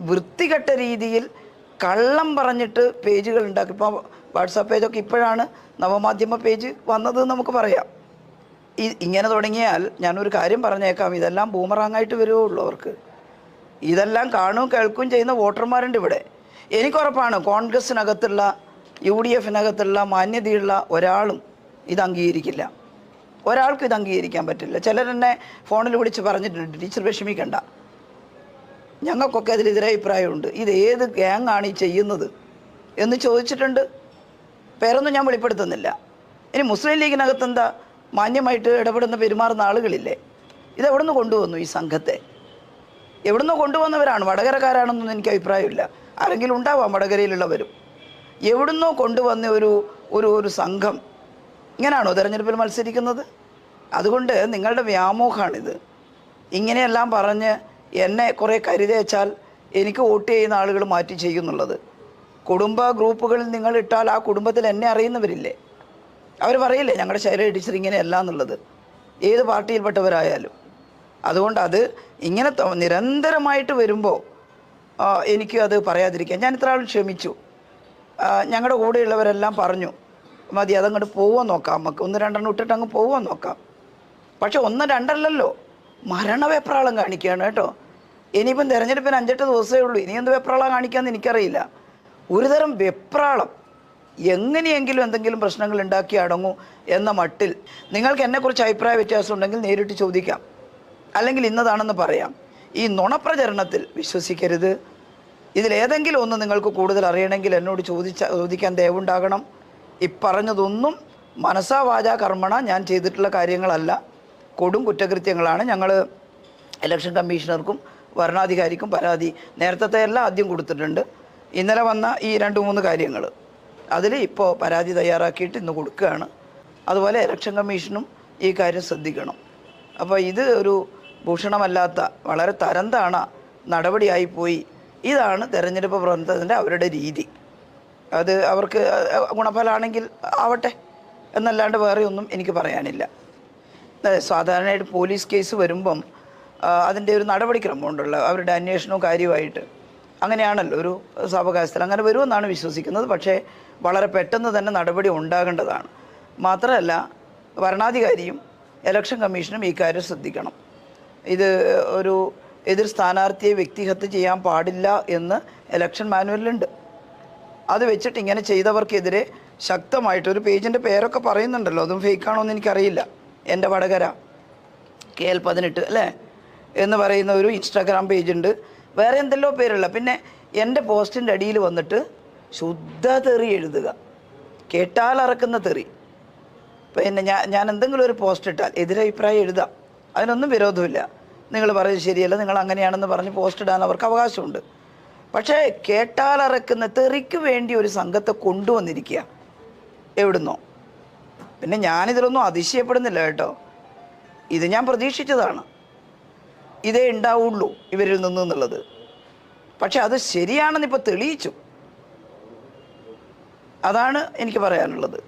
വൃത്തികെട്ട രീതിയിൽ കള്ളം പറഞ്ഞിട്ട് പേജുകൾ ഉണ്ടാക്കി. ഇപ്പോൾ വാട്സാപ്പ് പേജൊക്കെ ഇപ്പോഴാണ് നവമാധ്യമ പേജ് വന്നത് നമുക്ക് പറയാം. ഇങ്ങനെ തുടങ്ങിയാൽ ഞാനൊരു കാര്യം പറഞ്ഞേക്കാം, ഇതെല്ലാം ബൂമറാങ്ങായിട്ട് വരുവുള്ളൂ അവർക്ക്. ഇതെല്ലാം കാണുകയും കേൾക്കുകയും ചെയ്യുന്ന വോട്ടർമാരുണ്ട് ഇവിടെ. എനിക്കുറപ്പാണ് കോൺഗ്രസ്സിനകത്തുള്ള UDF-നകത്തുള്ള മാന്യതയുള്ള ഒരാളും ഇത് അംഗീകരിക്കില്ല. ഒരാൾക്കും ഇത് അംഗീകരിക്കാൻ പറ്റില്ല. ചിലരെന്നെ ഫോണിൽ വിളിച്ച് പറഞ്ഞിട്ടുണ്ട്, ടീച്ചർ വിഷമിക്കണ്ട, ഞങ്ങൾക്കൊക്കെ അതിലെതിരെ അഭിപ്രായമുണ്ട്, ഇത് ഏത് ഗ്യാങ്ങാണ് ഈ ചെയ്യുന്നത് എന്ന് ചോദിച്ചിട്ടുണ്ട്. പേരൊന്നും ഞാൻ വെളിപ്പെടുത്തുന്നില്ല. ഇനി മുസ്ലിം ലീഗിനകത്ത് എന്താ മാന്യമായിട്ട് ഇടപെടുന്ന പെരുമാറുന്ന ആളുകളില്ലേ? ഇതെവിടുന്ന് കൊണ്ടുവന്നു ഈ സംഘത്തെ? എവിടുന്ന് കൊണ്ടുവന്നവരാണ്? വടകരക്കാരാണെന്നൊന്നും എനിക്ക് അഭിപ്രായമില്ല. ആരെങ്കിലും ഉണ്ടാവാം വടകരയിലുള്ളവരും. എവിടുന്നോ കൊണ്ടുവന്ന ഒരു സംഘം ഇങ്ങനെയാണോ തെരഞ്ഞെടുപ്പിൽ മത്സരിക്കുന്നത്? അതുകൊണ്ട് നിങ്ങളുടെ വ്യാമോഹമാണിത്. ഇങ്ങനെയെല്ലാം പറഞ്ഞ് എന്നെ കുറേ കരുതേച്ചാൽ എനിക്ക് വോട്ട് ചെയ്യുന്ന ആളുകൾ മാറ്റി ചെയ്യുന്നുള്ളത്. കുടുംബ ഗ്രൂപ്പുകളിൽ നിങ്ങൾ ഇട്ടാൽ ആ കുടുംബത്തിൽ എന്നെ അറിയുന്നവരില്ലേ? അവർ പറയില്ലേ ഞങ്ങളുടെ ശൈലജ ടീച്ചർ ഇങ്ങനെയല്ല എന്നുള്ളത്, ഏത് പാർട്ടിയിൽപ്പെട്ടവരായാലും. അതുകൊണ്ട് അത് ഇങ്ങനെ നിരന്തരമായിട്ട് വരുമ്പോൾ എനിക്ക് അത് പറയാതിരിക്കാം. ഞാൻ ഇത്ര ആൾ ക്ഷമിച്ചു. ഞങ്ങളുടെ കൂടെയുള്ളവരെല്ലാം പറഞ്ഞു മതി, അതങ്ങോട്ട് പോവാൻ നോക്കാം, നമുക്ക് 1-2 ഇട്ടിട്ട് അങ്ങ് പോവാൻ നോക്കാം. പക്ഷെ 1-2 മരണവെപ്രാളം കാണിക്കുകയാണ് കേട്ടോ. ഇനിയിപ്പം തിരഞ്ഞെടുപ്പിന് 5-8 ദിവസമേ ഉള്ളൂ. ഇനി എന്ത് വെപ്രാളം കാണിക്കാമെന്ന് എനിക്കറിയില്ല. ഒരുതരം വെപ്രാളം. എങ്ങനെയെങ്കിലും എന്തെങ്കിലും പ്രശ്നങ്ങൾ ഉണ്ടാക്കി അടങ്ങൂ എന്ന മട്ടിൽ. നിങ്ങൾക്ക് എന്നെക്കുറിച്ച് അഭിപ്രായ വ്യത്യാസം ഉണ്ടെങ്കിൽ നേരിട്ട് ചോദിക്കാം, അല്ലെങ്കിൽ ഇന്നതാണെന്ന് പറയാം. ഈ നുണപ്രചരണത്തിൽ വിശ്വസിക്കരുത്. ഇതിലേതെങ്കിലും ഒന്ന് നിങ്ങൾക്ക് കൂടുതൽ അറിയണമെങ്കിൽ എന്നോട് ചോദിക്കാൻ ദയവുണ്ടാകണം. ഈ പറഞ്ഞതൊന്നും മനസാ വാചാ കർമ്മണ ഞാൻ ചെയ്തിട്ടുള്ള കാര്യങ്ങളല്ല, കൊടും കുറ്റകൃത്യങ്ങളാണ്. ഞങ്ങൾ ഇലക്ഷൻ കമ്മീഷണർക്കും വരണാധികാരിക്കും പരാതി നേരത്തെ എല്ലാം ആദ്യം കൊടുത്തിട്ടുണ്ട്. ഇന്നലെ വന്ന ഈ 2-3 കാര്യങ്ങൾ അതിൽ ഇപ്പോൾ പരാതി തയ്യാറാക്കിയിട്ട് ഇന്ന് കൊടുക്കുകയാണ്. അതുപോലെ ഇലക്ഷൻ കമ്മീഷനും ഈ കാര്യം ശ്രദ്ധിക്കണം. അപ്പോൾ ഇത് ഒരു ഭൂഷണമല്ലാത്ത വളരെ തരംതാണ നടപടിയായിപ്പോയി. ഇതാണ് തെരഞ്ഞെടുപ്പ് പ്രവർത്തനത്തിൻ്റെ അവരുടെ രീതി. അത് അവർക്ക് ഗുണഫലമാണെങ്കിൽ ആവട്ടെ എന്നല്ലാണ്ട് വേറെ ഒന്നും എനിക്ക് പറയാനില്ല. സാധാരണയായിട്ട് പോലീസ് കേസ് വരുമ്പം അതിൻ്റെ ഒരു നടപടിക്രമമുണ്ടല്ലോ, അവരുടെ അന്വേഷണവും കാര്യമായിട്ട്. അങ്ങനെയാണല്ലോ ഒരു സാവകാശത്തിൽ അങ്ങനെ വരുമെന്നാണ് വിശ്വസിക്കുന്നത്. പക്ഷേ വളരെ പെട്ടെന്ന് തന്നെ നടപടി ഉണ്ടാകേണ്ടതാണ്. മാത്രമല്ല വരണാധികാരിയും ഇലക്ഷൻ കമ്മീഷനും ഈ കാര്യം ശ്രദ്ധിക്കണം. ഇത് ഒരു എതിർ സ്ഥാനാർത്ഥിയെ വ്യക്തിഹത്യ ചെയ്യാൻ പാടില്ല എന്ന് ഇലക്ഷൻ മാനുവലിലുണ്ട്. അത് വെച്ചിട്ട് ഇങ്ങനെ ചെയ്തവർക്കെതിരെ ശക്തമായിട്ടൊരു പേജിൻ്റെ പേരൊക്കെ പറയുന്നുണ്ടല്ലോ, അതും ഫേക്കാണോ എന്ന് എനിക്കറിയില്ല. എൻ്റെ വടകര KL18 അല്ലേ എന്ന് പറയുന്ന ഒരു ഇൻസ്റ്റാഗ്രാം പേജുണ്ട്. വേറെ എന്തെല്ലോ പേരുള്ള. പിന്നെ എൻ്റെ പോസ്റ്റിൻ്റെ അടിയിൽ വന്നിട്ട് ശുദ്ധ തെറി എഴുതുക, കേട്ടാലറക്കുന്ന തെറി. പിന്നെ ഞാൻ എന്തെങ്കിലും ഒരു പോസ്റ്റ് ഇട്ടാൽ എതിരഭിപ്രായം എഴുതാം, അതിനൊന്നും വിരോധമില്ല. നിങ്ങൾ പറയുന്നത് ശരിയല്ല, നിങ്ങൾ അങ്ങനെയാണെന്ന് പറഞ്ഞ് പോസ്റ്റ് ഇടാൻ അവർക്ക് അവകാശമുണ്ട്. പക്ഷേ കേട്ടാലറക്കുന്ന തെറിക്ക് വേണ്ടി ഒരു സംഘത്തെ കൊണ്ടുവന്നിരിക്കുക എവിടുന്നോ. പിന്നെ ഞാനിതിലൊന്നും അതിശയപ്പെടുന്നില്ല കേട്ടോ. ഇത് ഞാൻ പ്രതീക്ഷിച്ചതാണ്, ഇതേ ഉണ്ടാവുള്ളൂ ഇവരിൽ നിന്നുള്ളത്. പക്ഷെ അത് ശരിയാണെന്ന് ഇപ്പോൾ തെളിയിച്ചു. അതാണ് എനിക്ക് പറയാനുള്ളത്.